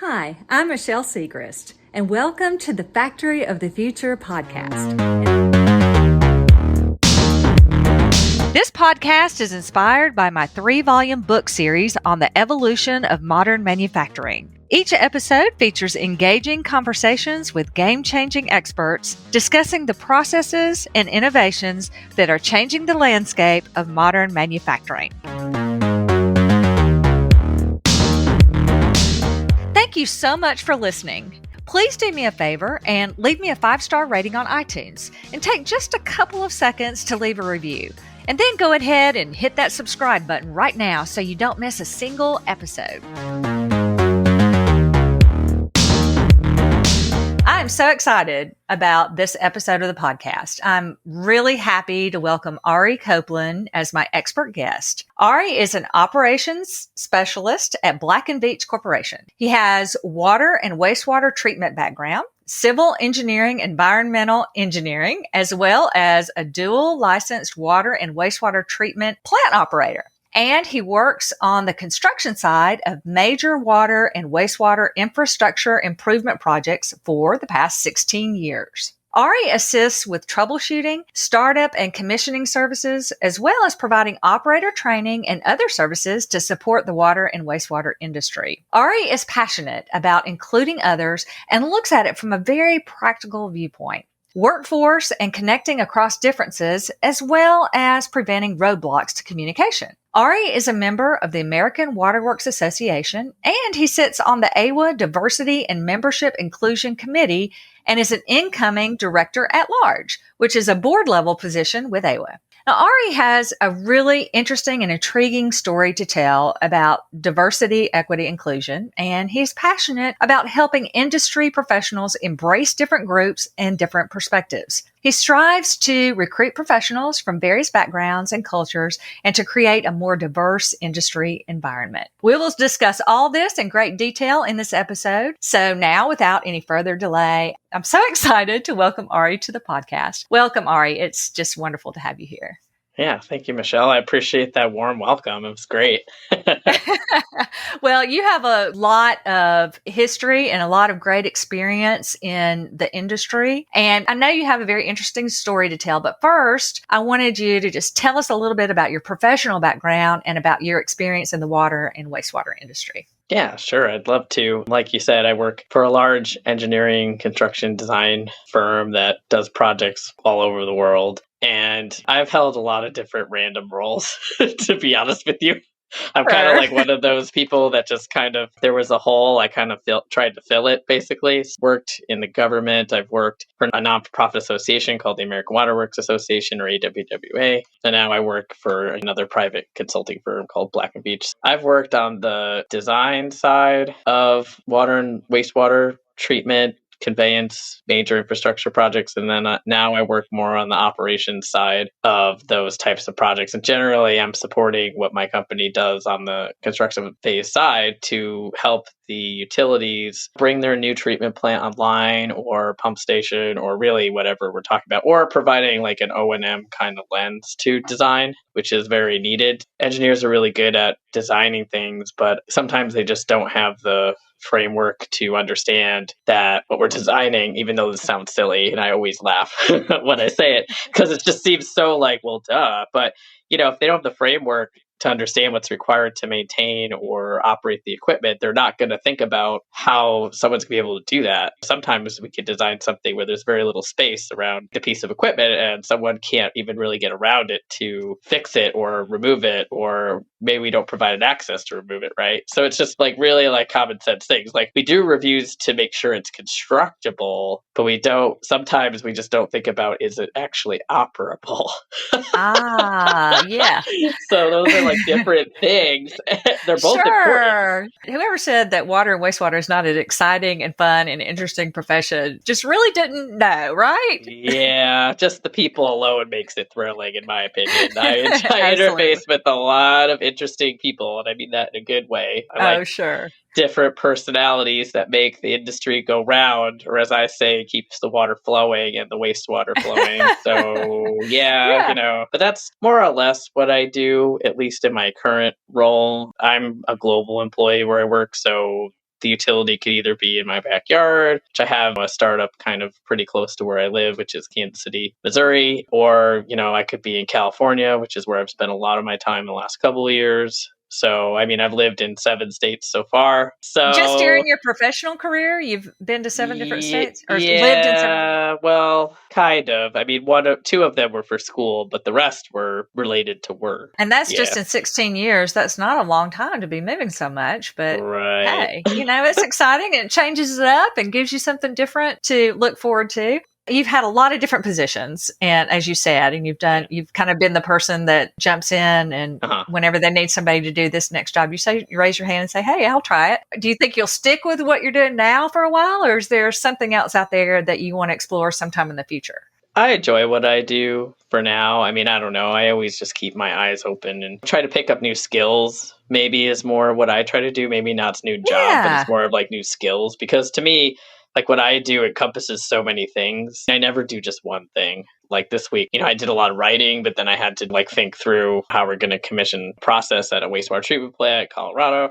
Hi, I'm Michelle Segrest, and welcome to the Factory of the Future podcast. This podcast is inspired by my 3-volume book series on the evolution of modern manufacturing. Each episode features engaging conversations with game-changing experts discussing the processes and innovations that are changing the landscape of modern manufacturing. Thank you so much for listening. Please do me a favor and leave me a 5-star rating on iTunes and take just a couple of seconds to leave a review. And then go ahead and hit that subscribe button right now so you don't miss a single episode. I'm so excited about this episode of the podcast. I'm really happy to welcome Ari Copeland as my expert guest. Ari is an operations specialist at Black Veatch Corporation. He has water and wastewater treatment background, civil engineering, environmental engineering, as well as a dual licensed water and wastewater treatment plant operator. And he works on the construction side of major water and wastewater infrastructure improvement projects for the past 16 years. Ari assists with troubleshooting, startup and commissioning services, as well as providing operator training and other services to support the water and wastewater industry. Ari is passionate about including others and looks at it from a very practical viewpoint. Workforce and connecting across differences, as well as preventing roadblocks to communication. Ari is a member of the American Waterworks Association, and he sits on the AWA Diversity and Membership Inclusion Committee and is an incoming director at large, which is a board-level position with AWA. Now, Ari has a really interesting and intriguing story to tell about diversity, equity, inclusion, and he's passionate about helping industry professionals embrace different groups and different perspectives. He strives to recruit professionals from various backgrounds and cultures and to create a more diverse industry environment. We will discuss all this in great detail in this episode. So now, without any further delay, I'm so excited to welcome Ari to the podcast. Welcome, Ari. It's just wonderful to have you here. Yeah, thank you, Michelle. I appreciate that warm welcome. It was great. Well, you have a lot of history and a lot of great experience in the industry. And I know you have a very interesting story to tell. But first, I wanted you to just tell us a little bit about your professional background and about your experience in the water and wastewater industry. Yeah, sure. I'd love to. Like you said, I work for a large engineering construction design firm that does projects all over the world. And I've held a lot of different random roles, to be honest with you. I'm kind of like one of those people that just there was a hole, I kind of tried to fill it, basically. Worked in the government. I've worked for a nonprofit association called the American Waterworks Association, or AWWA. And now I work for another private consulting firm called Black Veatch. I've worked on the design side of water and wastewater treatment, conveyance, major infrastructure projects, and then now I work more on the operations side of those types of projects. And generally, I'm supporting what my company does on the construction phase side to help the utilities bring their new treatment plant online, or pump station, or really whatever we're talking about, or providing like an O&M kind of lens to design, which is very needed. Engineers are really good at designing ththings, but sometimes they just don't have the framework to understand that what we're designing, even though this sounds silly, and I always laugh when I say it, because it just seems so like, well, duh. But, if they don't have the framework to understand what's required to maintain or operate the equipment, they're not going to think about how someone's going to be able to do that. Sometimes we could design something where there's very little space around the piece of equipment and someone can't even really get around it to fix it or remove it, or maybe we don't provide an access to remove it, right? So it's just like really like common sense things. Like we do reviews to make sure it's constructible, but sometimes we just don't think about, is it actually operable? Yeah. So those are like different things. They're both important. Whoever said that water and wastewater is not an exciting and fun and interesting profession just really didn't know, right? Yeah, just the people alone makes it thrilling, in my opinion. I interface with a lot of interesting people, and I mean that in a good way. Sure. Different personalities that make the industry go round, or as I say, keeps the water flowing and the wastewater flowing. So yeah, but that's more or less what I do, at least in my current role. I'm a global employee where I work, so The utility could either be in my backyard, which I have a startup kind of pretty close to where I live, which is Kansas City, Missouri, or, I could be in California, which is where I've spent a lot of my time the last couple of years. So, I've lived in 7 states so far. Just So, during your professional career, you've been to 7 different states or lived in 7? yeah, well, kind of. Two of them were for school, but the rest were related to work. And that's Yeah, just in 16 years. That's not a long time to be moving so much, but right. hey, it's exciting and it changes it up and gives you something different to look forward to. You've had a lot of different positions, and as you said, and you've kind of been the person that jumps in, and whenever they need somebody to do this next job, you raise your hand and say, "Hey, I'll try it." Do you think you'll stick with what you're doing now for a while, or is there something else out there that you want to explore sometime in the future? I enjoy what I do for now. I don't know. I always just keep my eyes open and try to pick up new skills. Maybe is more what I try to do. Maybe not new job, but it's more of like new skills. Because to me, like what I do encompasses so many things. I never do just one thing. Like this week, I did a lot of writing, but then I had to think through how we're going to commission process at a wastewater treatment plant in Colorado.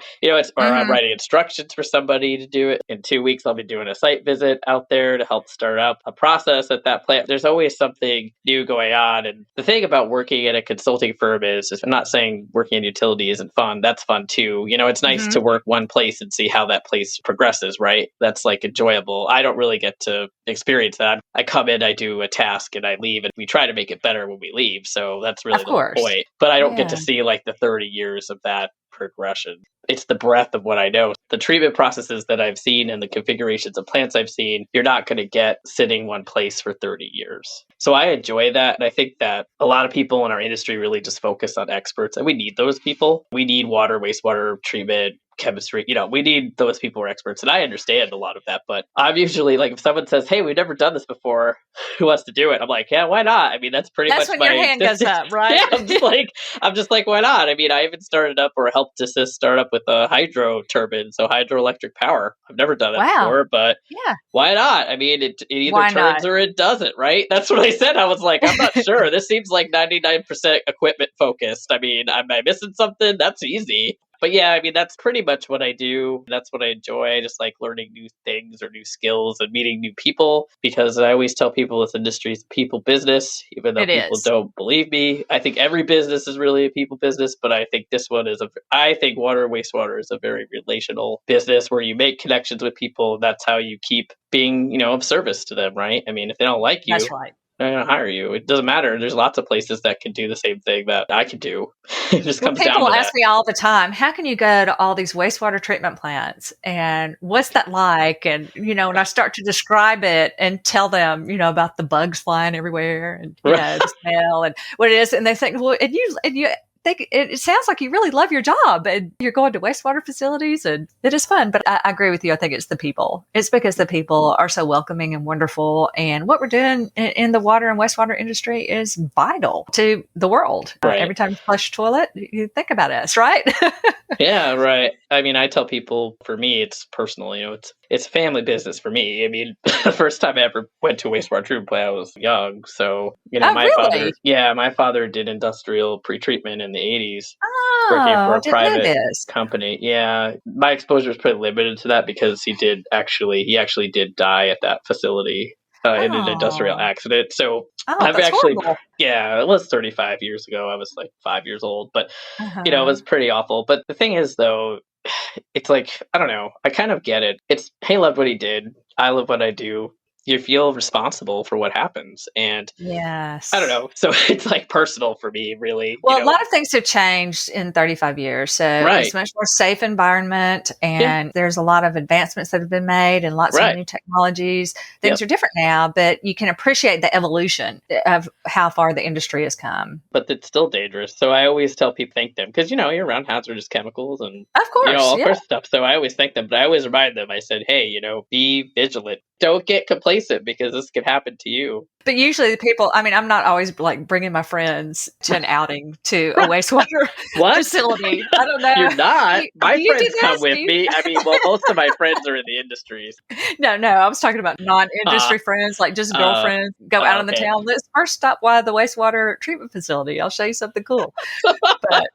I'm writing instructions for somebody to do it. In 2 weeks, I'll be doing a site visit out there to help start up a process at that plant. There's always something new going on. And the thing about working at a consulting firm is I'm not saying working in utility isn't fun. That's fun too. It's nice to work one place and see how that place progresses, right? That's enjoyable. I don't really get to experience that. I come in, I do a task, and I leave, and we try to make it better when we leave. So that's really the whole point. But I don't get to see the 30 years of that progression. It's the breadth of what I know. The treatment processes that I've seen and the configurations of plants I've seen, you're not going to get sitting one place for 30 years. So I enjoy that. And I think that a lot of people in our industry really just focus on experts, and we need those people. We need water, wastewater treatment, chemistry. We need those people who are experts. And I understand a lot of that. But I'm usually if someone says, "Hey, we've never done this before, who wants to do it?" I'm like, "Yeah, why not?" That's pretty much when your hand goes up, right? Yeah, I'm just like, why not? I even started up or helped assist start up with a hydro turbine, so hydroelectric power. I've never done that before, but why not? It either turns or it doesn't, right? That's what I said. I was like, I'm not sure. This seems like 99% equipment focused. Am I missing something? That's easy. But yeah, that's pretty much what I do. That's what I enjoy. I just like learning new things or new skills and meeting new people, because I always tell people this industry is a people business, even though people don't believe me. I think every business is really a people business, but I think this one is I think water and wastewater is a very relational business where you make connections with people. That's how you keep being, of service to them, right? If they don't like you, that's right, they're going to hire you. It doesn't matter. There's lots of places that can do the same thing that I could do. It just comes down to that. People ask me all the time, how can you go to all these wastewater treatment plants? And what's that like? And, and I start to describe it and tell them, about the bugs flying everywhere and, the smell and what it is. And they think, well, and you think it sounds like you really love your job and you're going to wastewater facilities and it is fun. But I agree with you. I think it's the people. It's because the people are so welcoming and wonderful. And what we're doing in the water and wastewater industry is vital to the world. Right. Every time you flush a toilet, you think about us, right? Yeah, right. I tell people, for me, it's personal. It's a family business for me. The first time I ever went to a wastewater treatment plant, I was young. So, my father did industrial pretreatment in the 80s, working for a private company. Yeah, my exposure was pretty limited to that because he actually did die at that facility in an industrial accident. So horrible. Yeah, it was 35 years ago. I was 5 years old, but it was pretty awful. But the thing is, though, it's I don't know. I kind of get it. It's, hey, loved what he did. I love what I do. You feel responsible for what happens. And yes, I don't know. So it's personal for me, really. Well, a lot of things have changed in 35 years. So it's much more safe environment, and there's a lot of advancements that have been made and lots of new technologies. Things are different now, but you can appreciate the evolution of how far the industry has come. But it's still dangerous. So I always tell people, thank them, because, you're around hazardous chemicals and of course, all sorts of stuff. So I always thank them, but I always remind them, I said, hey, be vigilant. Don't get complacent because this could happen to you. But usually the people, I mean, I'm not always like bringing my friends to an outing to a wastewater What? facility. I don't know. You're not. My Do you do friends come this? with me. I mean, well, most of my friends are in the industries. No, I was talking about non-industry friends, like just girlfriends. Go out on the Okay. town. Let's first stop by the wastewater treatment facility. I'll show you something cool. But,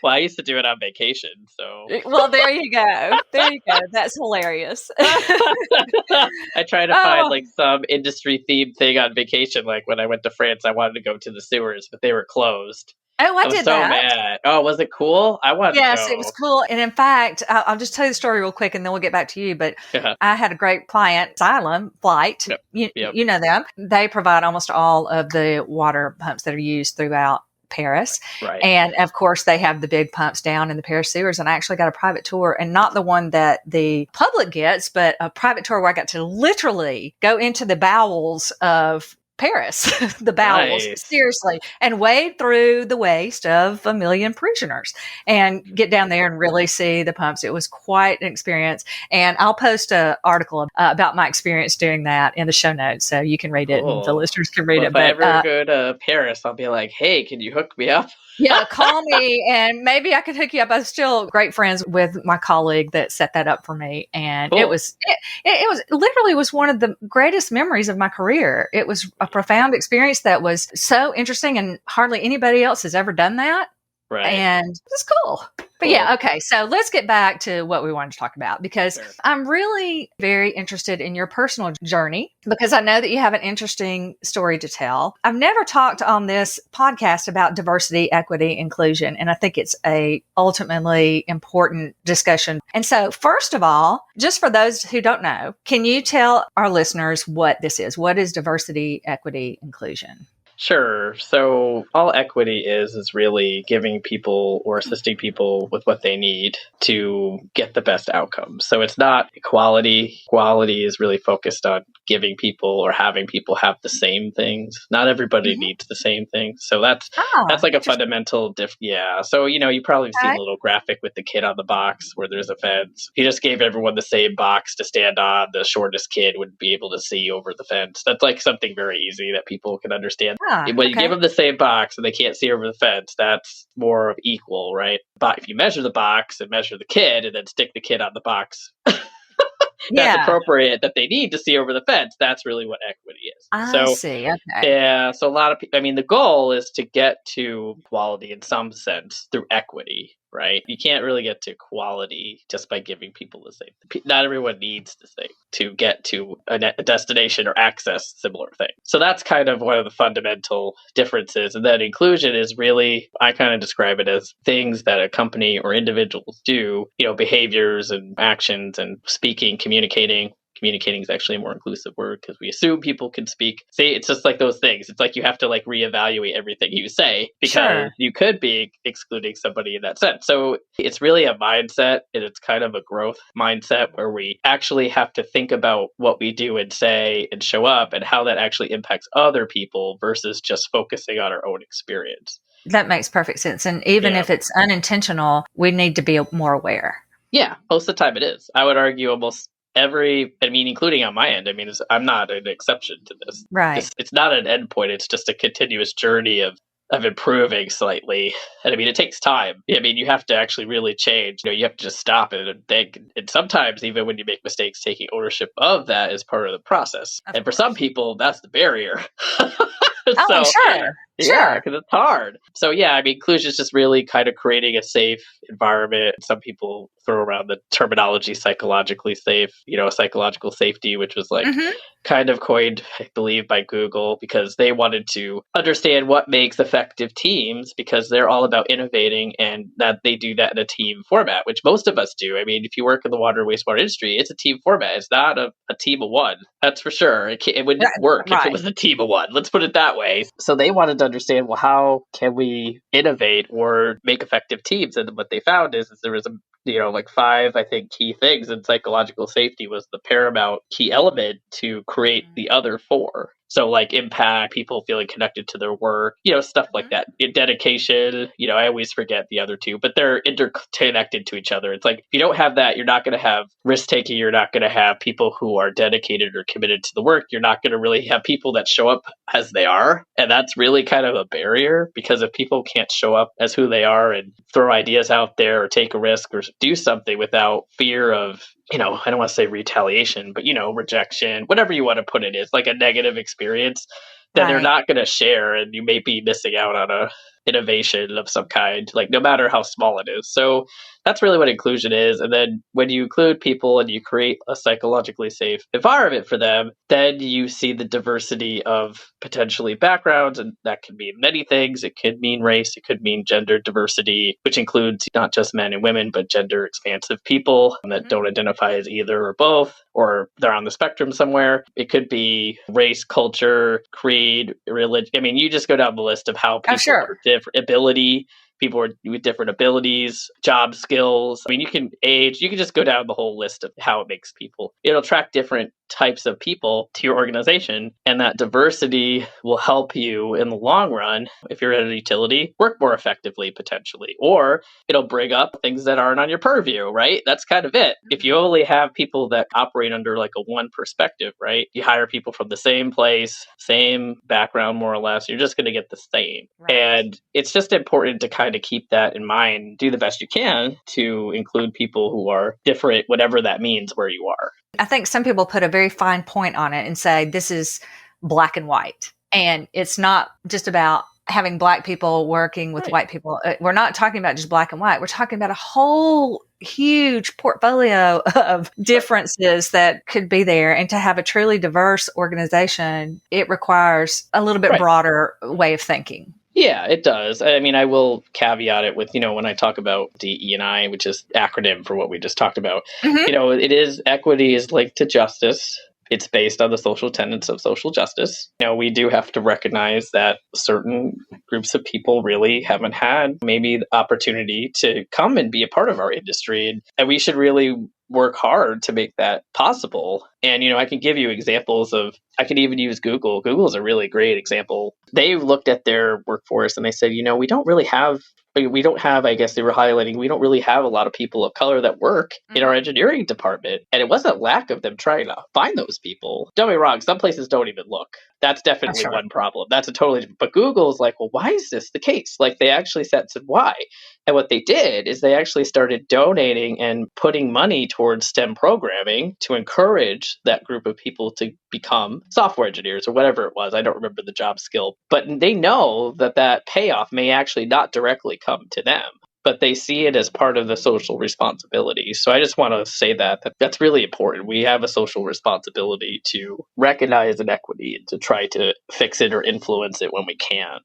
Well, I used to do it on vacation, so. well, there you go. There you go. That's hilarious. I try to find like some industry themed thing on vacation. Like when I went to France, I wanted to go to the sewers, but they were closed. Oh, I was did so that. mad. Oh, was it cool? I wanted to Yes, go. it was cool. And in fact, I'll just tell you the story real quick and then we'll get back to you. But I had a great client, Xylem Flight. Yep. You know them. They provide almost all of the water pumps that are used throughout Paris. Right. And of course, they have the big pumps down in the Paris sewers. And I actually got a private tour, and not the one that the public gets, but a private tour where I got to literally go into the bowels of Paris, the bowels, Nice. seriously, and wade through the waste of a million parishioners and get down there and really see the pumps. It was quite an experience. And I'll post an article about my experience doing that in the show notes, so you can read it and the listeners can read it. If I ever go to Paris, I'll be like, hey, can you hook me up? Yeah, call me and maybe I could hook you up. I'm still great friends with my colleague that set that up for me. And Cool. it was literally was one of the greatest memories of my career. It was a profound experience that was so interesting, and hardly anybody else has ever done that. Right. And it's cool. But yeah, okay. So let's get back to what we wanted to talk about, because I'm really very interested in your personal journey, because I know that you have an interesting story to tell. I've never talked on this podcast about diversity, equity, inclusion, and I think it's a ultimately important discussion. And so first of all, just for those who don't know, can you tell our listeners what this is? What is diversity, equity, inclusion? Sure. So all equity is really giving people or assisting people with what they need to get the best outcome. So it's not equality. Equality is really focused on giving people or having people have the same things. Not everybody needs the same things. So that's like a fundamental yeah. So, you probably seen a little graphic with the kid on the box where there's a fence. If you just gave everyone the same box to stand on, the shortest kid would be able to see over the fence. That's like something very easy that people can understand. When you give them the same box and they can't see over the fence, that's more of equal, right? But if you measure the box and measure the kid and then stick the kid on the box, that's appropriate that they need to see over the fence. That's really what equity is. I see. Okay. Yeah. So a lot of people, the goal is to get to equality in some sense through equity, right? You can't really get to equality just by giving people the same. Not everyone needs the same to get to a destination or access similar things. So that's kind of one of the fundamental differences. And then inclusion is really, I kind of describe it as things that a company or individuals do, behaviors and actions and speaking, communicating. Communicating is actually a more inclusive word because we assume people can speak. See, it's just like those things. It's like you have to reevaluate everything you say because you could be excluding somebody in that sense. So it's really a mindset, and it's kind of a growth mindset where we actually have to think about what we do and say and show up and how that actually impacts other people versus just focusing on our own experience. That makes perfect sense. And even if it's unintentional, we need to be more aware. Yeah, most of the time it is. I would argue almost including on my end, I'm not an exception to this. Right. It's not an endpoint. It's just a continuous journey of improving slightly. And it takes time. You have to actually really change. You have to just stop it and think. And sometimes even when you make mistakes, taking ownership of that is part of the process. And for some people, that's the barrier. Sure. Yeah, because it's hard. So inclusion is just really kind of creating a safe environment. Some people throw around the terminology psychologically safe, psychological safety, which was kind of coined, I believe, by Google because they wanted to understand what makes effective teams because they're all about innovating and that they do that in a team format, which most of us do. If you work in the water and wastewater industry, it's a team format. It's not a team of one. That's for sure. It wouldn't work if it was a team of one. Let's put it that way. So they wanted to understand, well, how can we innovate or make effective teams? And what they found is there was 5, I think, key things, and psychological safety was the paramount key element to create the other 4. So like impact, people feeling connected to their work, stuff like that. Dedication, I always forget the other two, but they're interconnected to each other. It's like, if you don't have that, you're not going to have risk taking. You're not going to have people who are dedicated or committed to the work. You're not going to really have people that show up as they are. And that's really kind of a barrier, because if people can't show up as who they are and throw ideas out there or take a risk or do something without fear of, I don't want to say retaliation, but, rejection, whatever you want to put it is, like a negative experience, then they're Right. not going to share, and you may be missing out on a innovation of some kind, like no matter how small it is. So that's really what inclusion is. And then when you include people and you create a psychologically safe environment for them, then you see the diversity of potentially backgrounds. And that can mean many things. It could mean race, it could mean gender diversity, which includes not just men and women, but gender expansive people that don't identify as either or both, or they're on the spectrum somewhere. It could be race, culture, creed, religion. I mean, you just go down the list of how people are different, ability. People are with different abilities, job skills. I mean, you can age, you can just go down the whole list of how it makes people. It'll attract different types of people to your organization. And that diversity will help you in the long run, if you're at a utility, work more effectively potentially. Or it'll bring up things that aren't on your purview, right? That's kind of it. If you only have people that operate under like a one perspective, right? You hire people from the same place, same background, more or less, you're just going to get the same. Right. And it's just important to kind of keep that in mind, do the best you can to include people who are different, whatever that means where you are. I think some people put a very fine point on it and say this is black and white. And it's not just about having Black people working with white people. We're not talking about just black and white. We're talking about a whole huge portfolio of differences that could be there. And to have a truly diverse organization, it requires a little bit broader way of thinking. Yeah, it does. I mean, I will caveat it with, when I talk about DE&I, which is acronym for what we just talked about, it is equity is linked to justice. It's based on the social tenets of social justice. We do have to recognize that certain groups of people really haven't had maybe the opportunity to come and be a part of our industry. And we should really work hard to make that possible. And, I can give you examples I could even use Google. Google is a really great example. They looked at their workforce and they said, we don't have, I guess they were highlighting, we don't really have a lot of people of color that work in our engineering department. And it wasn't lack of them trying to find those people. Don't get me wrong, some places don't even look. That's definitely one problem. That's but Google's like, well, why is this the case? Like they actually said why. And what they did is they actually started donating and putting money towards STEM programming to encourage that group of people to become software engineers or whatever it was. I don't remember the job skill, but they know that payoff may actually not directly come to them, but they see it as part of the social responsibility. So I just want to say that's really important. We have a social responsibility to recognize inequity and to try to fix it or influence it when we can.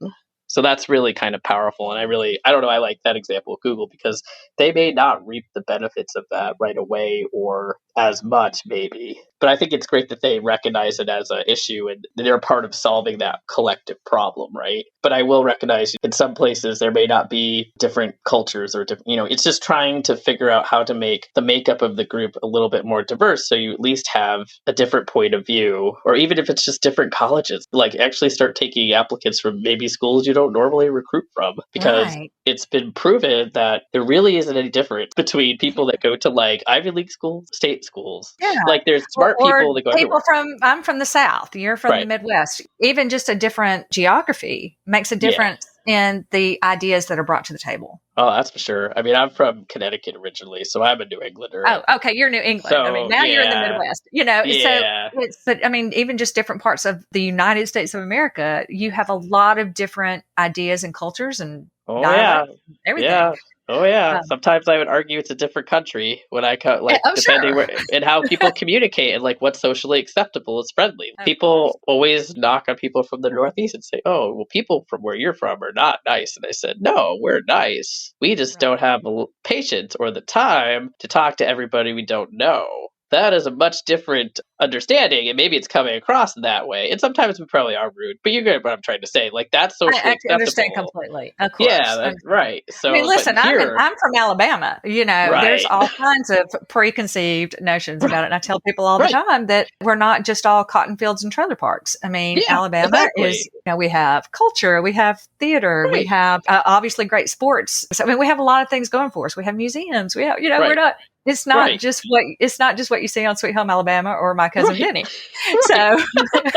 So that's really kind of powerful. And I don't know, I like that example of Google because they may not reap the benefits of that right away or as much maybe. But I think it's great that they recognize it as an issue and they're part of solving that collective problem, right? But I will recognize in some places there may not be different cultures or different, it's just trying to figure out how to make the makeup of the group a little bit more diverse. So you at least have a different point of view, or even if it's just different colleges, like actually start taking applicants from maybe schools you don't normally recruit from, because it's been proven that there really isn't any difference between people that go to like Ivy League schools, state schools. Yeah. Like there's smart people that go everywhere. I'm from the South, you're from the Midwest. Even just a different geography makes a difference in the ideas that are brought to the table. Oh, that's for sure. I mean, I'm from Connecticut originally, so I'm a New Englander. Oh, okay. You're New England. So, I mean, now you're in the Midwest, so I mean, even just different parts of the United States of America, you have a lot of different ideas and cultures and everything. Yeah. Oh yeah. Sometimes I would argue it's a different country when I depending where and how people communicate and like what's socially acceptable is friendly. People always knock on people from the Northeast and say, "Oh, well, people from where you're from are not nice." And I said, "No, we're nice. We just don't have the patience or the time to talk to everybody we don't know." that is a much different understanding, and maybe it's coming across that way. And sometimes we probably are rude, but you get what I'm trying to say. Like, that's socially I understand acceptable. completely. Of Yeah, course. that's right. I mean, So, but listen, here, I'm from Alabama. There's right, all kinds of preconceived notions about it. And I tell people all the right, time that we're not just all cotton fields and trailer parks. I mean, yeah, Alabama is, exactly, we have culture, we have theater, we right, have obviously great sports. So, I mean, we have a lot of things going for us. We have museums. We have, we're right, not, it's not right, just what you see on Sweet Home Alabama or My Cousin right, Vinny. right. So and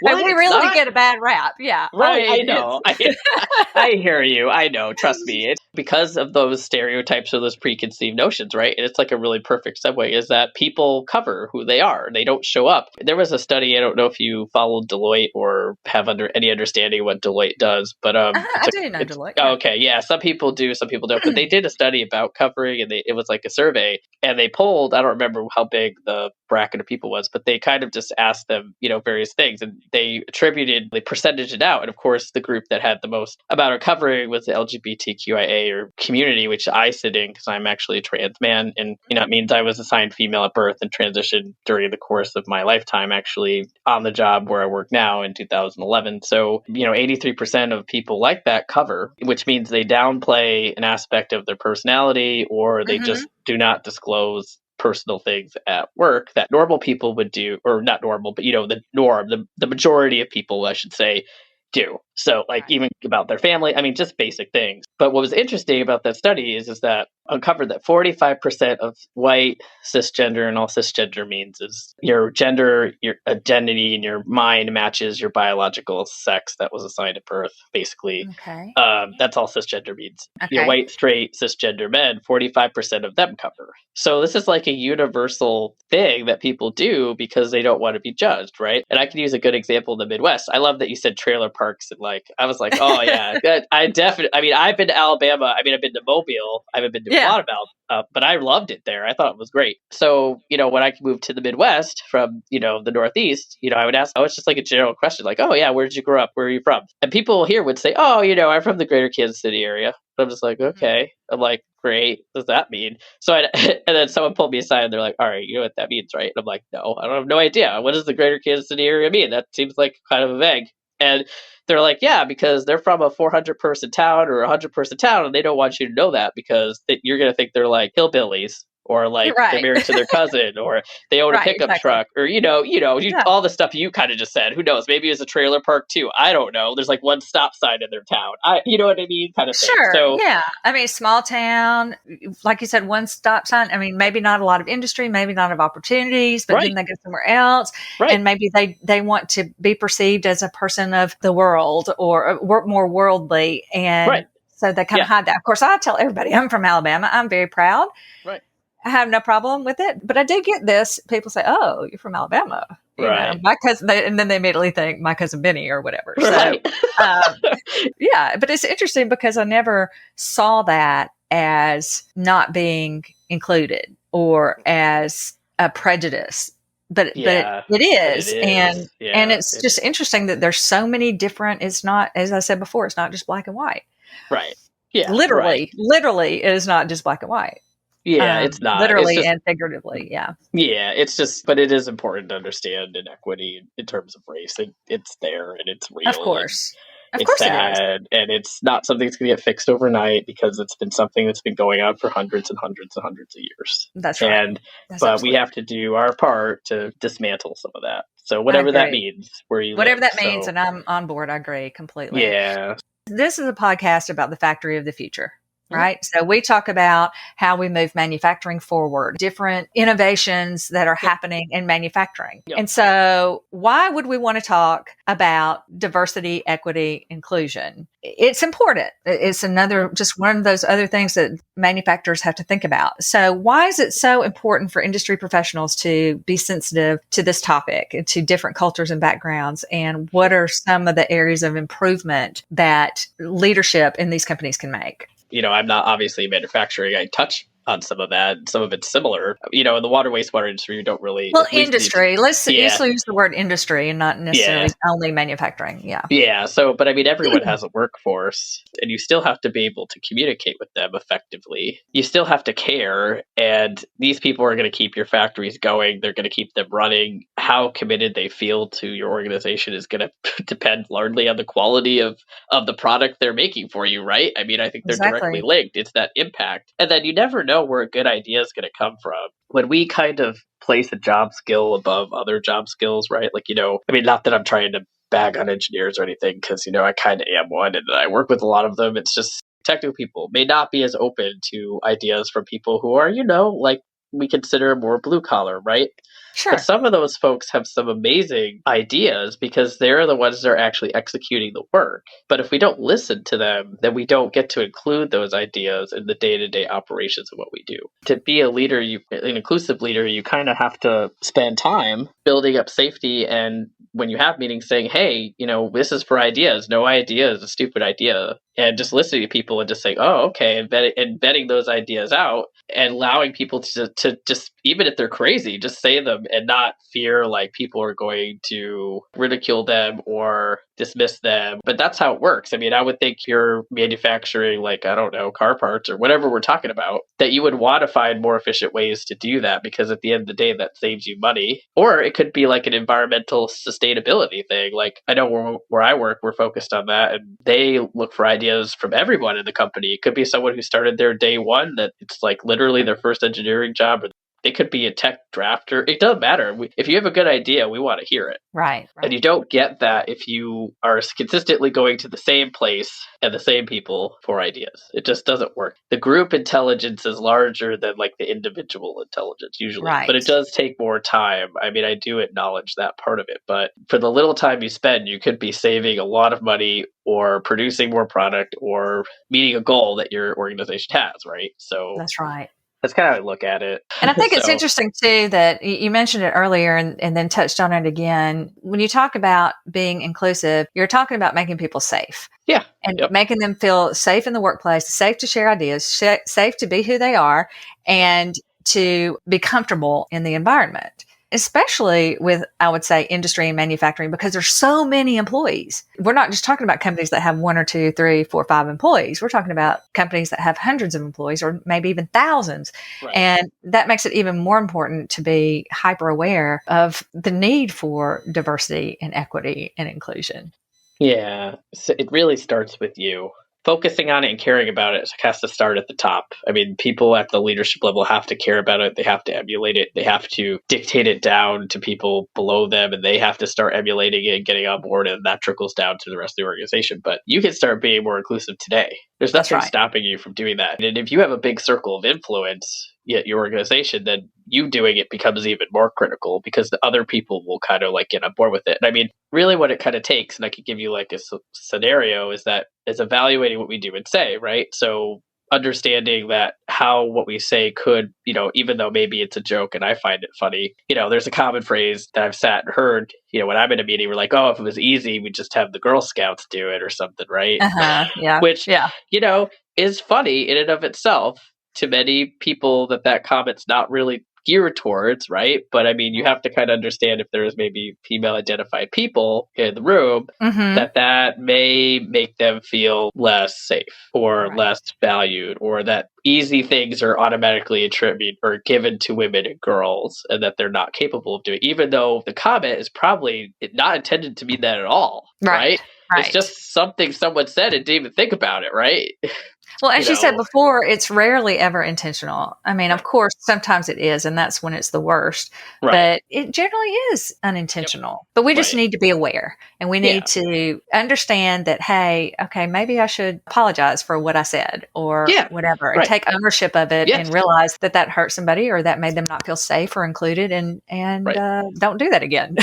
What? we It's really not? get a bad rap. Yeah. I Right, I mean, know. I hear you. I know. Trust me. It's because of those stereotypes or those preconceived notions, right? And it's like a really perfect segue is that people cover who they are. They don't show up. There was a study, I don't know if you follow Deloitte or have any understanding of what Deloitte does, but I do know it's Deloitte. Yeah. okay, yeah, some people do, some people don't. But they did a study about covering, and it was like a survey, and they polled, I don't remember how big the bracket of people was, but they kind of just asked them, various things, and they attributed, they percentage it out. And of course, the group that had the most amount of covering was the LGBTQIA or community, which I sit in because I'm actually a trans man. And, it means I was assigned female at birth and transitioned during the course of my lifetime, actually on the job where I work now in 2011. So, 83% of people like that cover, which means they downplay an aspect of their personality, or they just do not disclose personal things at work that normal people would do, or not normal, but the norm, the majority of people, I should say, do. So, like, Right. even about their family, I mean, just basic things. But what was interesting about that study is that uncovered that 45% of white cisgender, and all cisgender means is your gender, your identity, and your mind matches your biological sex that was assigned at birth, basically. Okay. That's all cisgender means. Okay. White, straight, cisgender men, 45% of them cover. So this is like a universal thing that people do because they don't want to be judged, right? And I can use a good example in the Midwest. I love that you said trailer parks, and I was like, oh yeah, I definitely. I mean, I've been to Alabama. I mean, I've been to Mobile. I haven't been to a lot of Alabama, but I loved it there. I thought it was great. So when I moved to the Midwest from the Northeast, I would ask. Oh, it's just like a general question, like, oh yeah, where did you grow up? Where are you from? And people here would say, oh, I'm from the greater Kansas City area. I'm just like, okay. I'm like, great. What does that mean? So and then someone pulled me aside and they're like, all right, you know what that means, right? And I'm like, no, I don't have no idea. What does the greater Kansas City area mean? That seems like kind of a vague. And they're like, yeah, because they're from a 400 person town or a 100 person town, and they don't want you to know that because you're going to think they're like hillbillies, or like they're married to their cousin, or they own a pickup truck, or all the stuff you kind of just said. Who knows? Maybe it's a trailer park too. I don't know. There's like one stop sign in their town. You know what I mean? Kind of thing. Sure. So, yeah. I mean, small town, like you said, one stop sign. I mean, maybe not a lot of industry, maybe not of opportunities, but then they go somewhere else, and maybe they want to be perceived as a person of the world or more worldly, and so they kind of hide that. Of course, I tell everybody I'm from Alabama. I'm very proud. Right. I have no problem with it, but I do get this. People say, "Oh, you're from Alabama." My cousin, and then they immediately think my cousin Benny or whatever. Right. So, yeah, but it's interesting because I never saw that as not being included or as a prejudice, but it is, and it's just interesting that there's so many different. It's not, as I said before, it's not just black and white. Right. Yeah. Literally, it is not just black and white. Yeah, it's not. Literally and figuratively, yeah. Yeah, it's just, but it is important to understand inequity in terms of race. It's there and it's real. Of course. It's sad, and it's not something that's going to get fixed overnight because it's been something that's been going on for hundreds and hundreds and hundreds of years. That's right. But we have to do our part to dismantle some of that. So whatever that means, whatever that means, and I'm on board. I agree completely. Yeah. This is a podcast about the factory of the future. Right. So we talk about how we move manufacturing forward, different innovations that are happening in manufacturing. Yep. And so why would we want to talk about diversity, equity, inclusion? It's important. It's just one of those other things that manufacturers have to think about. So why is it so important for industry professionals to be sensitive to this topic, to different cultures and backgrounds? And what are some of the areas of improvement that leadership in these companies can make? I'm not obviously manufacturing. I touch on some of that. Some of it's similar. In the water wastewater industry, you don't really, Well, at least industry. Let's yeah, use the word industry and not necessarily yeah. only manufacturing. Yeah. Yeah, so, but I mean, everyone has a workforce, and you still have to be able to communicate with them effectively. You still have to care, and these people are going to keep your factories going. They're going to keep them running. How committed they feel to your organization is going to depend largely on the quality of the product they're making for you, right? I mean, I think they're directly Exactly. linked. It's that impact. And then you never know where a good idea is going to come from. When we kind of place a job skill above other job skills, right? Like, I mean, not that I'm trying to bag on engineers or anything, because I kind of am one and I work with a lot of them. It's just technical people may not be as open to ideas from people who are like we consider more blue collar, right? But Sure. some of those folks have some amazing ideas because they're the ones that are actually executing the work. But if we don't listen to them, then we don't get to include those ideas in the day-to-day operations of what we do. To be a leader, an inclusive leader, you kind of have to spend time building up safety, and when you have meetings saying, hey, this is for ideas. No idea is a stupid idea. And just listening to people and just saying, oh, okay, and vetting those ideas out and allowing people to just, even if they're crazy, just say them and not fear like people are going to ridicule them or dismiss them. But that's how it works. I mean, I would think you're manufacturing, like, I don't know, car parts or whatever we're talking about, that you would want to find more efficient ways to do that, because at the end of the day, that saves you money. Or it could be like an environmental sustainability thing. Like, I know where I work, we're focused on that, and they look for ideas from everyone in the company. It could be someone who started there day one, that it's like literally their first engineering job, or they could be a tech drafter. It doesn't matter. If you have a good idea, we want to hear it. Right. And you don't get that if you are consistently going to the same place and the same people for ideas. It just doesn't work. The group intelligence is larger than like the individual intelligence usually, Right. but it does take more time. I mean, I do acknowledge that part of it, but for the little time you spend, you could be saving a lot of money or producing more product or meeting a goal that your organization has, right? So That's right. that's kind of how I look at it. And I think it's interesting too that you mentioned it earlier and then touched on it again. When you talk about being inclusive, you're talking about making people safe. Yeah. And making them feel safe in the workplace, safe to share ideas, safe to be who they are, and to be comfortable in the environment. Especially with, I would say, industry and manufacturing, because there's so many employees. We're not just talking about companies that have 1 or 2, 3, 4, 5 employees. We're talking about companies that have hundreds of employees or maybe even thousands. Right. And that makes it even more important to be hyper aware of the need for diversity and equity and inclusion. Yeah, so it really starts with you. Focusing on it and caring about it has to start at the top. I mean, people at the leadership level have to care about it. They have to emulate it. They have to dictate it down to people below them, and they have to start emulating it and getting on board, and that trickles down to the rest of the organization. But you can start being more inclusive today. There's nothing stopping you from doing that. And if you have a big circle of influence at your organization, then you doing it becomes even more critical, because the other people will kind of like get on board with it. And I mean, really what it kind of takes, and I could give you like a scenario, is evaluating what we do and say, right? So understanding that how what we say could, even though maybe it's a joke and I find it funny, there's a common phrase that I've sat and heard, when I'm in a meeting, we're like, oh, if it was easy, we'd just have the Girl Scouts do it or something, right? Yeah. Which, is funny in and of itself to many people, that comment's not really geared towards, right? But I mean, you have to kind of understand, if there's maybe female identified people in the room, that may make them feel less safe or less valued, or that easy things are automatically attributed or given to women and girls, and that they're not capable of doing, even though the comment is probably not intended to mean that at all, right? It's just something someone said and didn't even think about it, right? Well, as you said before, it's rarely ever intentional. I mean, of course, sometimes it is, and that's when it's the worst. But it generally is unintentional. But we just need to be aware, and we need to understand that, hey, okay, maybe I should apologize for what I said or whatever, and take ownership of it, and realize that hurt somebody or that made them not feel safe or included, and don't do that again.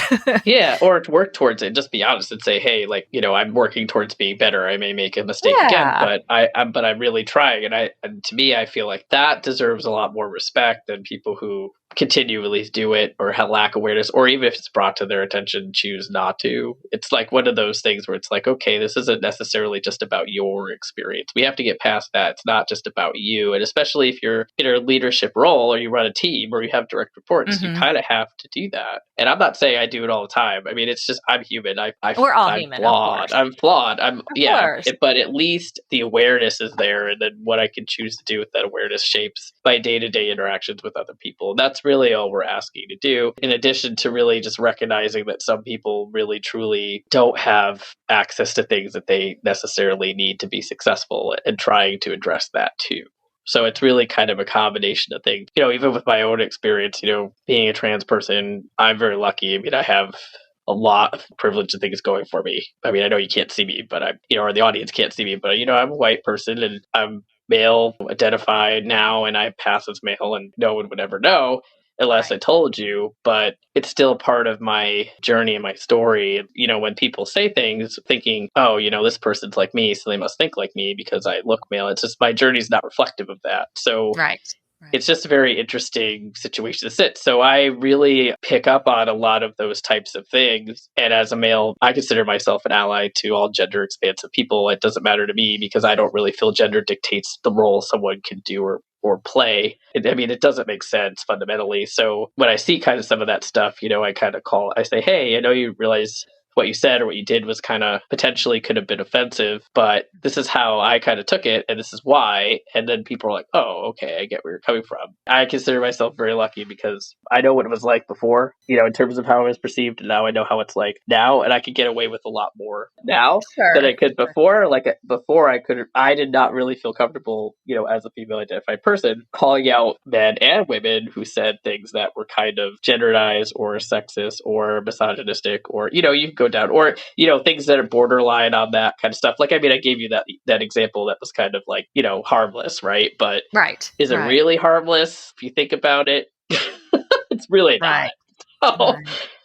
Or to work towards it. Just be honest and say, hey, like, I'm working towards being better. I may make a mistake again, but I'm really trying. And to me, I feel like that deserves a lot more respect than people who continually do it or have lack awareness, or even if it's brought to their attention, choose not to. It's like one of those things where it's like, okay, this isn't necessarily just about your experience. We have to get past that. It's not just about you. And especially if you're in a leadership role or you run a team or you have direct reports, you kind of have to do that. And I'm not saying I do it all the time. I mean, it's just, I'm human. We're all I'm human, flawed. I'm flawed. Course. But at least the awareness is there. And then what I can choose to do with that awareness shapes my day-to-day interactions with other people. That's really all we're asking to do, in addition to really just recognizing that some people really truly don't have access to things that they necessarily need to be successful, and trying to address that too. So it's really kind of a combination of things. Even with my own experience, being a trans person, I'm very lucky. I mean, I have a lot of privilege and things going for me. I mean, I know you can't see me, but or the audience can't see me, but I'm a white person and I'm male identified now, and I pass as male, and no one would ever know unless I told you. But it's still part of my journey and my story. When people say things thinking, oh, this person's like me, so they must think like me because I look male. It's just my journey's not reflective of that. So it's just a very interesting situation to sit. So I really pick up on a lot of those types of things. And as a male, I consider myself an ally to all gender expansive people. It doesn't matter to me because I don't really feel gender dictates the role someone can do or play. It doesn't make sense fundamentally. So when I see kind of some of that stuff, I say, hey, I know you realize what you said or what you did was kind of potentially could have been offensive, but this is how I kind of took it and this is why. And then people are like, oh, okay, I get where you're coming from. I consider myself very lucky because I know what it was like before, in terms of how it was perceived. And now I know how it's like now, and I could get away with a lot more now than I could before. Like before I did not really feel comfortable, as a female identified person, calling out men and women who said things that were kind of genderized or sexist or misogynistic, or, you can go down, or, things that are borderline on that kind of stuff. Like, I gave you that example that was kind of like, harmless, right? But is it really harmless if you think about it? It's really not.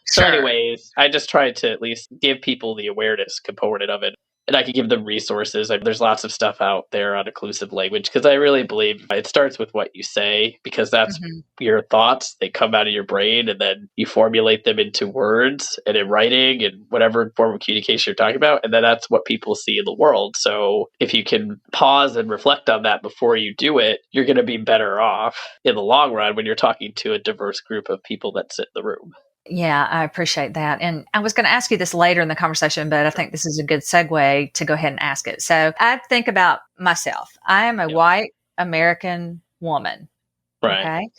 So anyways, I just tried to at least give people the awareness component of it. And I could give them resources. There's lots of stuff out there on inclusive language because I really believe it starts with what you say, because that's your thoughts. They come out of your brain and then you formulate them into words and in writing and whatever form of communication you're talking about. And then that's what people see in the world. So if you can pause and reflect on that before you do it, you're going to be better off in the long run when you're talking to a diverse group of people that sit in the room. Yeah, I appreciate that. And I was going to ask you this later in the conversation, but I think this is a good segue to go ahead and ask it. So I think about myself. I am a white American woman. Right. Okay.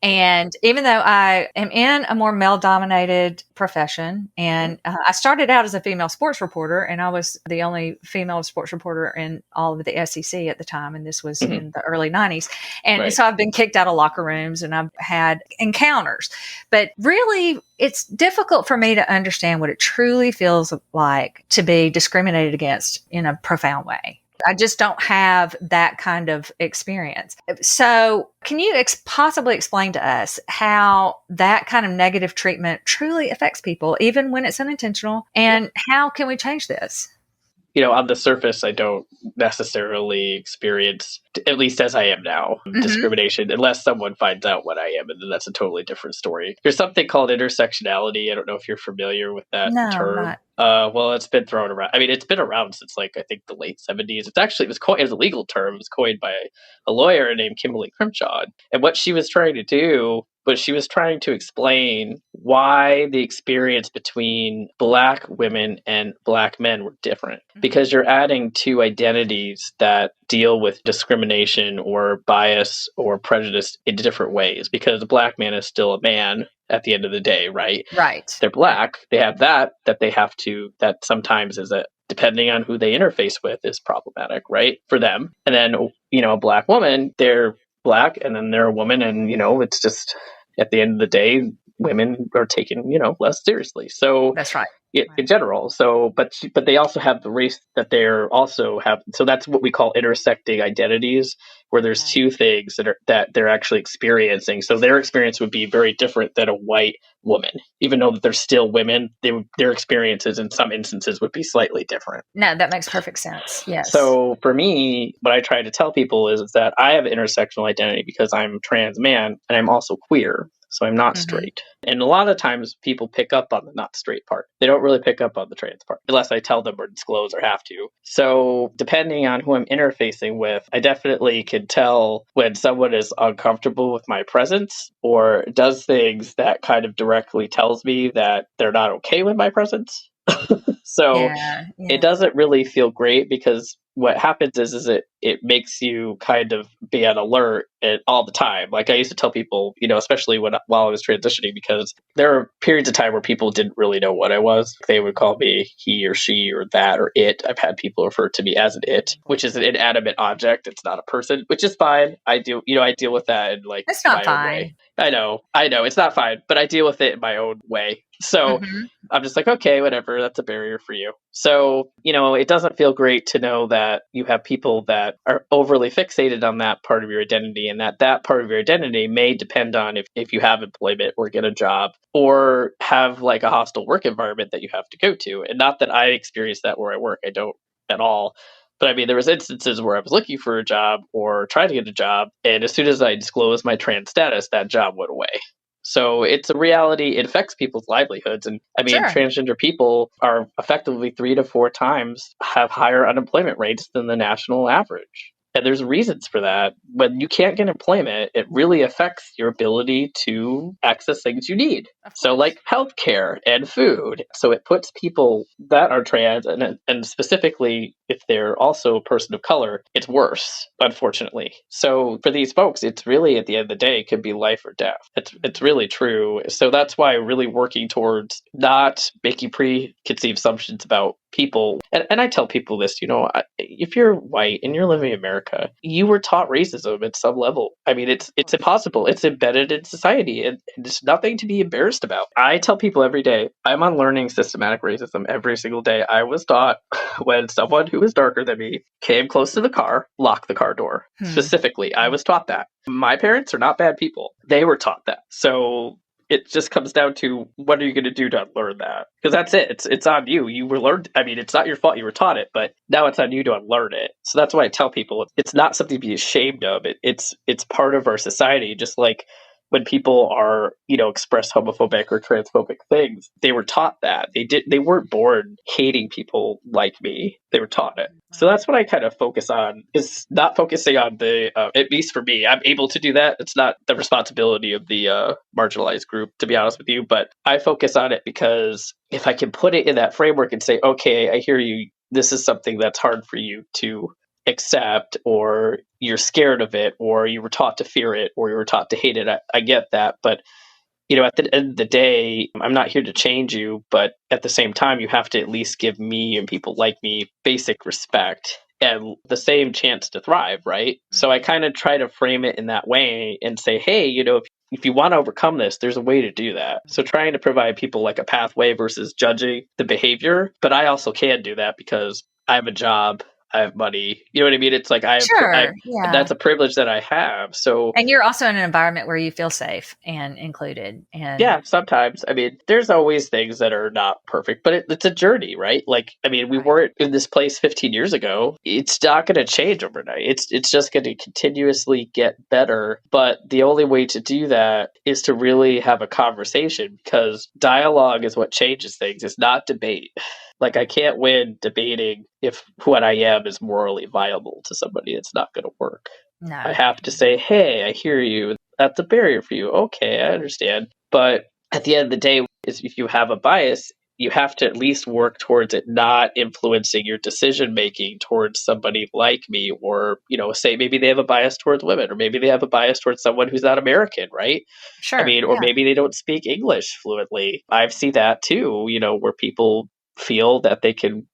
And even though I am in a more male dominated profession, and I started out as a female sports reporter, and I was the only female sports reporter in all of the SEC at the time. And this was in the early 90s. And so I've been kicked out of locker rooms and I've had encounters, but really it's difficult for me to understand what it truly feels like to be discriminated against in a profound way. I just don't have that kind of experience. So can you possibly explain to us how that kind of negative treatment truly affects people, even when it's unintentional? And how can we change this? On the surface, I don't necessarily experience, at least as I am now, discrimination, unless someone finds out what I am, and then that's a totally different story. There's something called intersectionality. I don't know if you're familiar with that term. Well, it's been thrown around. It's been around since I think the late 70s. It was coined as a legal term. It was coined by a lawyer named Kimberly Crenshaw. And what she was trying to do was she was trying to explain why the experience between Black women and Black men were different. Because you're adding two identities that deal with discrimination or bias or prejudice in different ways. Because a Black man is still a man at the end of the day, right? Right. They're Black. They have that they have to, that sometimes is depending on who they interface with, is problematic, right? For them. And then, a Black woman, they're Black and then they're a woman, and, it's just at the end of the day, women are taken, less seriously. So that's right. In general. So, but they also have the race that they're also have. So that's what we call intersecting identities, where there's two things that they're actually experiencing. So their experience would be very different than a white woman, even though that they're still women. Their experiences in some instances would be slightly different. No, that makes perfect sense. Yes. So for me, what I try to tell people is that I have intersectional identity because I'm trans man and I'm also queer. So I'm not straight. And a lot of times people pick up on the not straight part. They don't really pick up on the trans part unless I tell them or disclose or have to. So depending on who I'm interfacing with, I definitely can tell when someone is uncomfortable with my presence or does things that kind of directly tells me that they're not okay with my presence. So it doesn't really feel great because what happens is it makes you kind of be on alert all the time. Like I used to tell people, especially while I was transitioning, because there are periods of time where people didn't really know what I was. They would call me he or she or that or it. I've had people refer to me as an it, which is an inanimate object. It's not a person, which is fine. I deal with that in like It's not my own way. I know it's not fine, but I deal with it in my own way. So I'm just like, okay, whatever, that's a barrier for you. So, it doesn't feel great to know that you have people that are overly fixated on that part of your identity, and that part of your identity may depend on if you have employment or get a job or have like a hostile work environment that you have to go to. And not that I experienced that where I work, I don't at all. But I mean, there was instances where I was looking for a job or trying to get a job, and as soon as I disclosed my trans status, that job went away. So it's a reality. It affects people's livelihoods. And I mean, transgender people are effectively 3 to 4 times have higher unemployment rates than the national average. And there's reasons for that. When you can't get employment, it really affects your ability to access things you need. So like healthcare and food. So it puts people that are trans, and specifically if they're also a person of color, it's worse, unfortunately. So for these folks, it's really at the end of the day, it could be life or death. It's really true. So that's why really working towards not making preconceived assumptions about people. And I tell people this, if you're white and you're living in America, you were taught racism at some level. I mean, it's impossible. It's embedded in society, and it's nothing to be embarrassed about. I tell people every day, I'm unlearning systematic racism every single day. I was taught when someone who was darker than me came close to the car, lock the car door. Specifically, I was taught that. My parents are not bad people. They were taught that. So it just comes down to what are you going to do to unlearn that? Because that's it. It's on you. You were learned. I mean, it's not your fault you were taught it, but now it's on you to unlearn it. So that's why I tell people it's not something to be ashamed of. It's part of our society. Just like when people are, express homophobic or transphobic things, they were taught that. They weren't born hating people like me. They were taught it. So that's what I kind of focus on, is not focusing on the, at least for me, I'm able to do that. It's not the responsibility of the marginalized group, to be honest with you, but I focus on it because if I can put it in that framework and say, okay, I hear you, this is something that's hard for you to accept, or you're scared of it, or you were taught to fear it, or you were taught to hate it. I get that. But, at the end of the day, I'm not here to change you. But at the same time, you have to at least give me and people like me basic respect and the same chance to thrive, right? So I kind of try to frame it in that way and say, hey, if you want to overcome this, there's a way to do that. So trying to provide people like a pathway versus judging the behavior. But I also can do that because I have a job. I have money. You know what I mean? It's like that's a privilege that I have. So, and you're also in an environment where you feel safe and included. And yeah, sometimes. I mean, there's always things that are not perfect, but it's a journey, right? Like, I mean, we weren't in this place 15 years ago. It's not going to change overnight. It's just going to continuously get better. But the only way to do that is to really have a conversation, because dialogue is what changes things. It's not debate. Like, I can't win debating if what I am is morally viable to somebody. It's not going to work. No. I have to say, hey, I hear you. That's a barrier for you. Okay, I understand. But at the end of the day, if you have a bias, you have to at least work towards it not influencing your decision making towards somebody like me, or, say maybe they have a bias towards women, or maybe they have a bias towards someone who's not American, right? Sure. I mean, or maybe they don't speak English fluently. I've seen that too, where people feel that they can,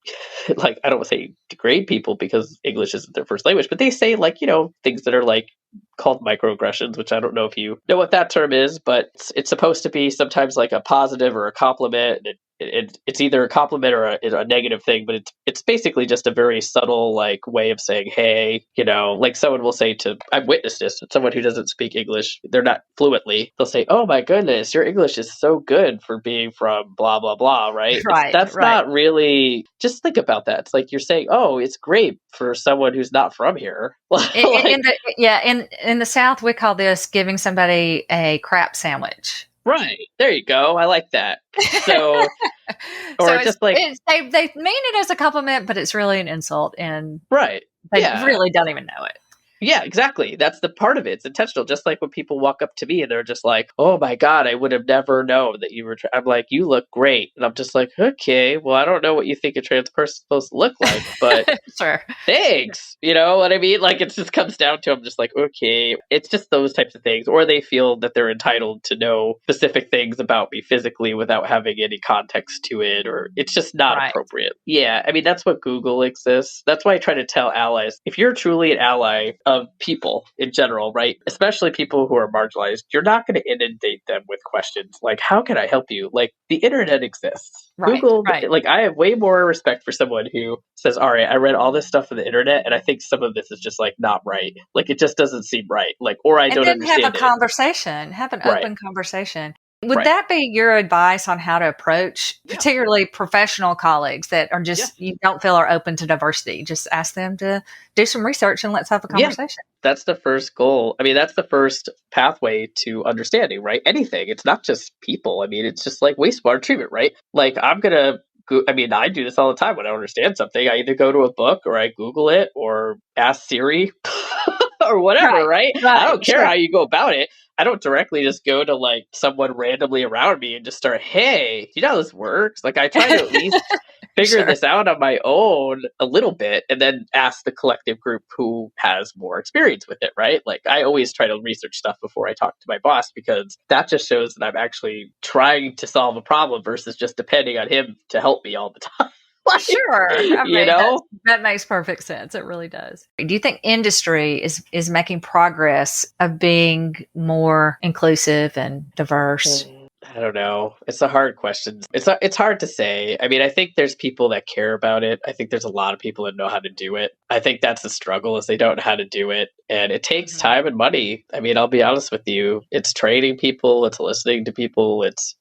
like, I don't want to say degrade people because English isn't their first language, but they say things that are like called microaggressions, which I don't know if you know what that term is, but it's supposed to be sometimes like a positive or a compliment. And it's either a compliment or a negative thing, but it's basically just a very subtle like way of saying, hey, like someone will say to, I've witnessed this, someone who doesn't speak English, they're not fluently, they'll say, oh my goodness, your English is so good for being from blah blah blah, right? Right, That's right. not really, just think about that. It's like you're saying, oh, it's great for someone who's not from here. In the South, we call this giving somebody a crap sandwich. Right. There you go. I like that. So, or so just like, they mean it as a compliment, but it's really an insult, and right. they Yeah. really don't even know it. Yeah, exactly. That's the part of it. It's intentional. Just like when people walk up to me and they're just like, oh my God, I would have never known that you were, I'm like, you look great. And I'm just like, okay, well, I don't know what you think a trans person's supposed to look like, but sure. Thanks. You know what I mean? Like, it just comes down to, I'm just like, okay, it's just those types of things. Or they feel that they're entitled to know specific things about me physically without having any context to it, or it's just not appropriate. Yeah. I mean, that's what Google exists. That's why I try to tell allies, if you're truly an ally of people in general, right? Especially people who are marginalized, you're not going to inundate them with questions like, how can I help you? Like, the internet exists. Google, like, I have way more respect for someone who says, all right, I read all this stuff on the internet and I think some of this is just like not right. Like, it just doesn't seem right. Like, or I don't understand it. Have a conversation, have an open conversation. Would that be your advice on how to approach particularly professional colleagues that are just, you don't feel are open to diversity? Just ask them to do some research and let's have a conversation. That's the first goal. I mean, that's the first pathway to understanding, right? Anything. It's not just people. I mean, it's just like wastewater treatment, right? Like, I do this all the time when I don't understand something. I either go to a book or I Google it or ask Siri or whatever, right? I don't care how you go about it. I don't directly just go to like someone randomly around me and just start, hey, do you know how this works? Like, I try to at least figure this out on my own a little bit and then ask the collective group who has more experience with it, right? Like, I always try to research stuff before I talk to my boss because that just shows that I'm actually trying to solve a problem versus just depending on him to help me all the time. Like, sure. I mean, know? That makes perfect sense. It really does. Do you think industry is making progress of being more inclusive and diverse? I don't know. It's a hard question. It's hard to say. I mean, I think there's people that care about it. I think there's a lot of people that know how to do it. I think that's the struggle, is they don't know how to do it. And it takes time and money. I mean, I'll be honest with you. It's training people. It's listening to people. It's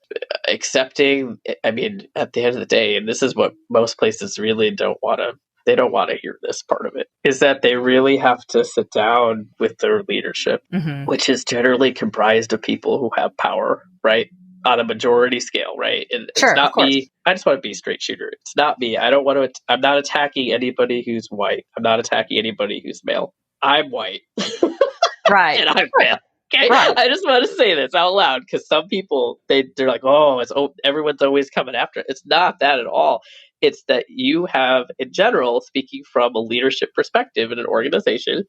accepting. I mean, at the end of the day, and this is what most places really don't want to hear, this part of it, is that they really have to sit down with their leadership, which is generally comprised of people who have power, right? On a majority scale, right? And it's not me. I just want to be a straight shooter. It's not me. I'm not attacking anybody who's white. I'm not attacking anybody who's male. I'm white. Right. And I'm male. Okay. Right. I just want to say this out loud because some people, they're like, oh, everyone's always coming after it. It's not that at all. It's that you have, in general, speaking from a leadership perspective in an organization,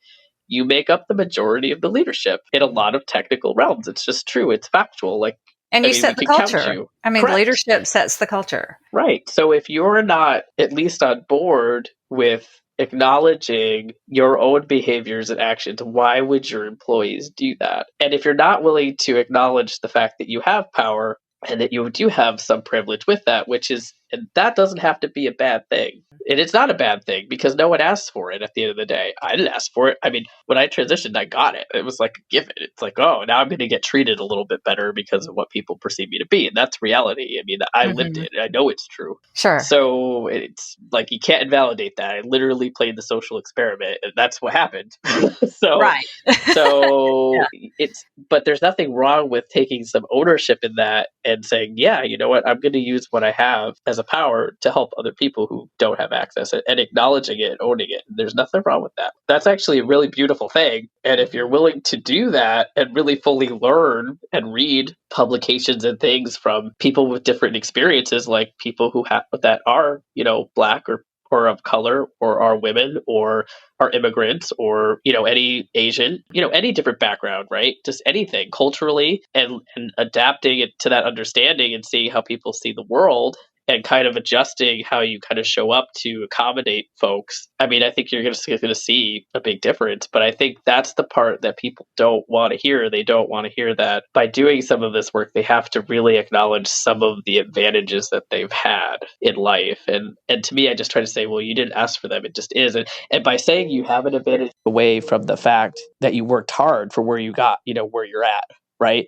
you make up the majority of the leadership in a lot of technical realms. It's just true. It's factual. Like, and you set the culture. I mean, leadership sets the culture. Right. So if you're not at least on board with acknowledging your own behaviors and actions, why would your employees do that? And if you're not willing to acknowledge the fact that you have power and that you do have some privilege with that, and that doesn't have to be a bad thing. And it's not a bad thing because no one asks for it at the end of the day. I didn't ask for it. I mean, when I transitioned, I got it. It was like a given. It's like, oh, now I'm going to get treated a little bit better because of what people perceive me to be. And that's reality. I mean, I lived it. I know it's true. Sure. So it's like, you can't invalidate that. I literally played the social experiment and that's what happened. So but there's nothing wrong with taking some ownership in that and saying, yeah, you know what, I'm going to use what I have as a power to help other people who don't have access, and acknowledging it and owning it. There's nothing wrong with that. That's actually a really beautiful thing. And if you're willing to do that and really fully learn and read publications and things from people with different experiences, like people who that are, Black or of color, or are women, or are immigrants, or, any Asian, any different background, right? Just anything culturally, and adapting it to that understanding and seeing how people see the world, and kind of adjusting how you kind of show up to accommodate folks, I mean, I think you're going to see a big difference. But I think that's the part that people don't want to hear. They don't want to hear that by doing some of this work, they have to really acknowledge some of the advantages that they've had in life. And to me, I just try to say, well, you didn't ask for them. It just is. And by saying you have an advantage away from the fact that you worked hard for where you got, where you're at. Right?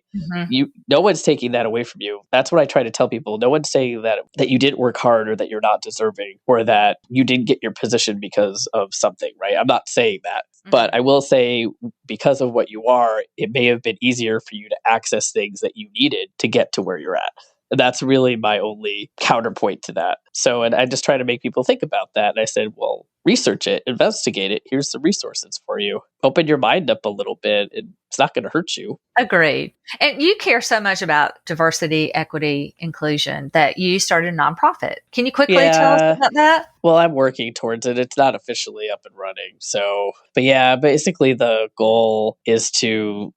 No one's taking that away from you. That's what I try to tell people. No one's saying that you didn't work hard or that you're not deserving or that you didn't get your position because of something, right? I'm not saying that. But I will say, because of what you are, it may have been easier for you to access things that you needed to get to where you're at. And that's really my only counterpoint to that. So, and I just try to make people think about that. And I said, well, research it, investigate it. Here's the resources for you. Open your mind up a little bit. It's not going to hurt you. Agreed. And you care so much about diversity, equity, inclusion that you started a nonprofit. Can you quickly tell us about that? Well, I'm working towards it. It's not officially up and running. So, but yeah, basically the goal is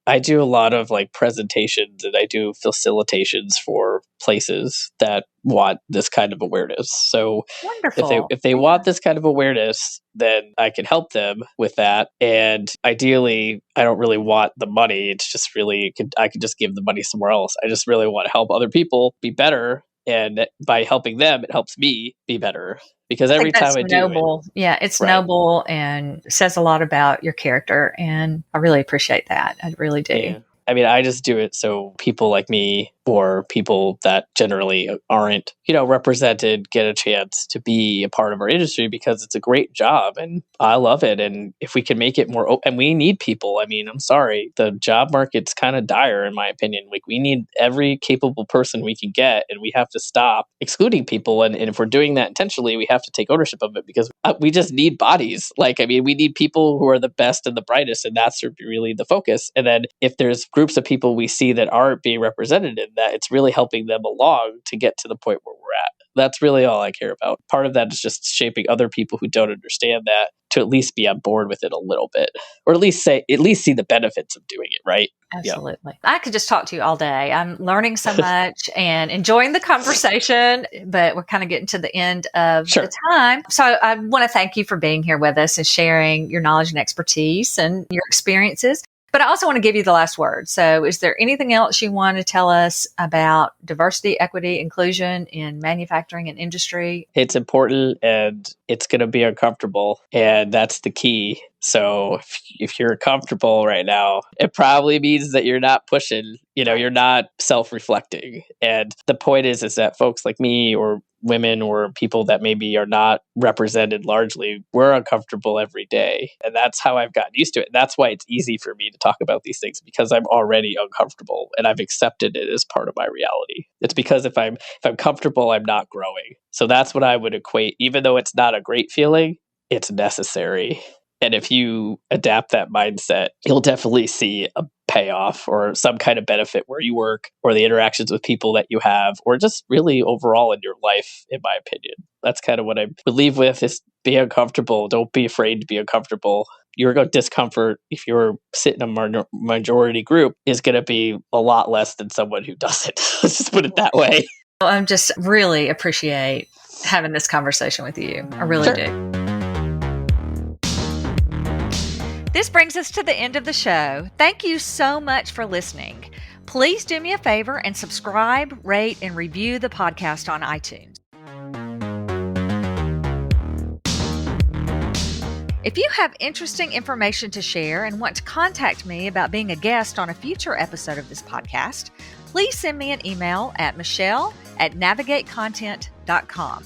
I do a lot of like presentations and I do facilitations for places that want this kind of awareness. So wonderful. If they want this kind of awareness, then I can help them with that. And ideally, I don't really want the money. It's just really, I could just give the money somewhere else. I just really want to help other people be better. And by helping them, it helps me be better. Because every time I do noble. It's noble and says a lot about your character. And I really appreciate that. I really do. Yeah. I mean, I just do it so people like me or people that generally aren't, represented get a chance to be a part of our industry because it's a great job and I love it. And if we can make it more open, and we need people. I mean, I'm sorry, the job market's kind of dire in my opinion. Like we need every capable person we can get and we have to stop excluding people. And if we're doing that intentionally, we have to take ownership of it because we just need bodies. We need people who are the best and the brightest, and that's really the focus. And then if there's groups of people we see that aren't being represented in that, it's really helping them along to get to the point where we're at. That's really all I care about. Part of that is just shaping other people who don't understand that to at least be on board with it a little bit, or at least see the benefits of doing it, right? Absolutely. Yeah. I could just talk to you all day. I'm learning so much and enjoying the conversation, but we're kind of getting to the end of the time. So I want to thank you for being here with us and sharing your knowledge and expertise and your experiences. But I also want to give you the last word. So is there anything else you want to tell us about diversity, equity, inclusion in manufacturing and industry? It's important and it's going to be uncomfortable. And that's the key. So if you're comfortable right now, it probably means that you're not pushing, you're not self-reflecting. And the point is that folks like me or women or people that maybe are not represented largely, we're uncomfortable every day. And that's how I've gotten used to it. And that's why it's easy for me to talk about these things because I'm already uncomfortable and I've accepted it as part of my reality. It's because if I'm comfortable, I'm not growing. So that's what I would equate. Even though it's not a great feeling, it's necessary. And if you adapt that mindset, you'll definitely see a payoff or some kind of benefit where you work or the interactions with people that you have or just really overall in your life, in my opinion. That's kind of what I would leave with is be uncomfortable. Don't be afraid to be uncomfortable. Your discomfort, if you're sitting in a majority group, is going to be a lot less than someone who doesn't. Let's just put it that way. Well, I just really appreciate having this conversation with you. I really do. This brings us to the end of the show. Thank you so much for listening. Please do me a favor and subscribe, rate, and review the podcast on iTunes. If you have interesting information to share and want to contact me about being a guest on a future episode of this podcast, please send me an email at michelle@navigatecontent.com.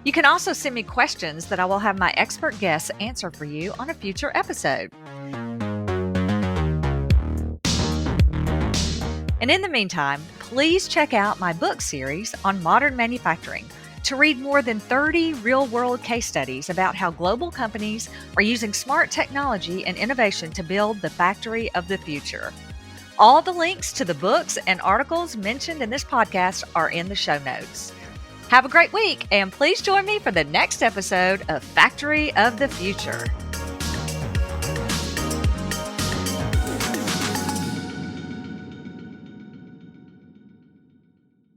You can also send me questions that I will have my expert guests answer for you on a future episode. And in the meantime, please check out my book series on modern manufacturing to read more than 30 real-world case studies about how global companies are using smart technology and innovation to build the factory of the future. All the links to the books and articles mentioned in this podcast are in the show notes. Have a great week, and please join me for the next episode of Factory of the Future.